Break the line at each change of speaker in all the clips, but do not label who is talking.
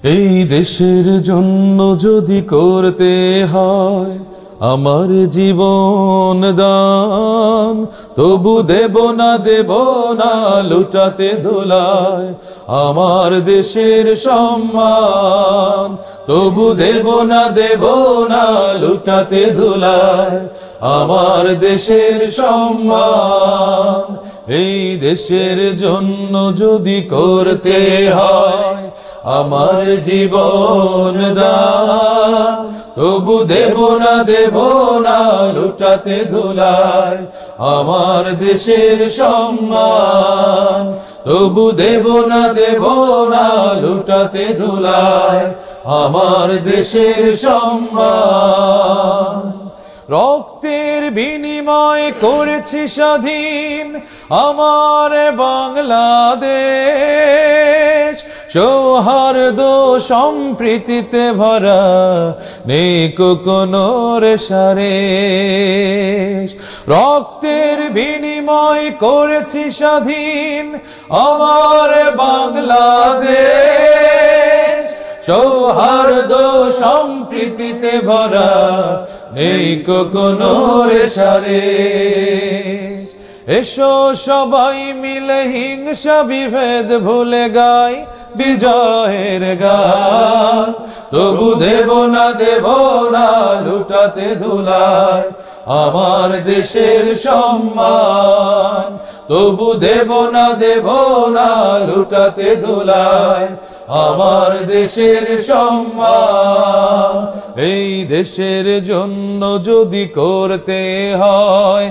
এই দেশের জন্য যদি করতে হয় আমার জীবন দান, তবু দেব না লুটাতে ধুলায় আমার দেশের সম্মান। তবু দেব না লুটাতে ধুলায় আমার দেশের সম্মান। এই দেশের জন্য যদি করতে হয় আমার জীবন দান, তবু দেব না লুটাতে ধুলায় আমার দেশের সম্মান। তবু দেব না লুটাতে ধুলায় আমার দেশের সম্মান। রক্তের বিনিময় করেছি স্বাধীন আমার বাংলাদেশ, সৌহার্দ্য সম্প্রীতিতে ভরা নেই কোনো রেশারেশ। রক্তের বিনিময় করেছি স্বাধীন আমার বাংলাদেশ, সৌহার্দ্য সম্প্রীতিতে ভরা নেই কোনো রেশারেশ। এসো সবাই মিলে হিংসা বিভেদ ভুলে গাই বিজয়ের গান। তবু দেব না লুটাতে ধুলায় আমার দেশের সম্মান। তবু দেব না লুটাতে ধুলায় আমার দেশের সম্মান। এই দেশের জন্য যদি করতে হয়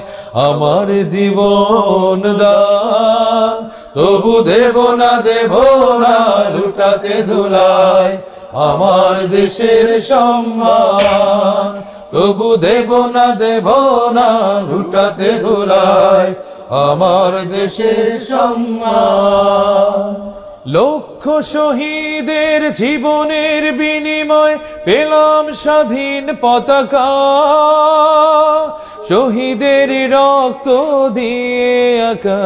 আমার জীবন দান, তবু দেব না লুটাতে ধুলায় আমার দেশের সম্মান। তবু দেব না লুটাতে ধুলায় আমার দেশের সম্মান। লক্ষ শহীদের জীবনের বিনিময় পেলাম স্বাধীন পতাকা, শহীদের রক্ত দিয়ে আঁকা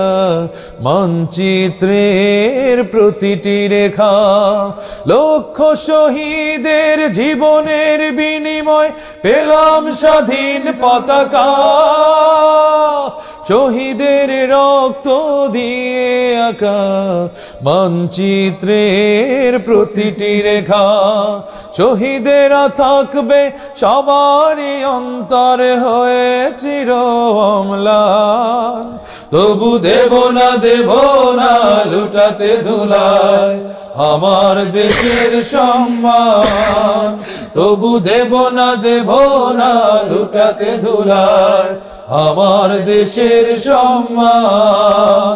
মানচিত্রের প্রতিটি রেখা। লক্ষ শহীদের জীবনের বিনিময় পেলাম স্বাধীন পতাকা, শহীদের রক্ত দিয়ে আঁকা মানচিত্রের প্রতিটি রেখা। শহীদেরা থাকবে সবারই অন্তরে হয়ে চির অম্লান। তবু দেব না লুটাতে ধুলায় আমার দেশের সম্মান। তবু দেব না লুটাতে ধুলায় আমার দেশের সম্মান।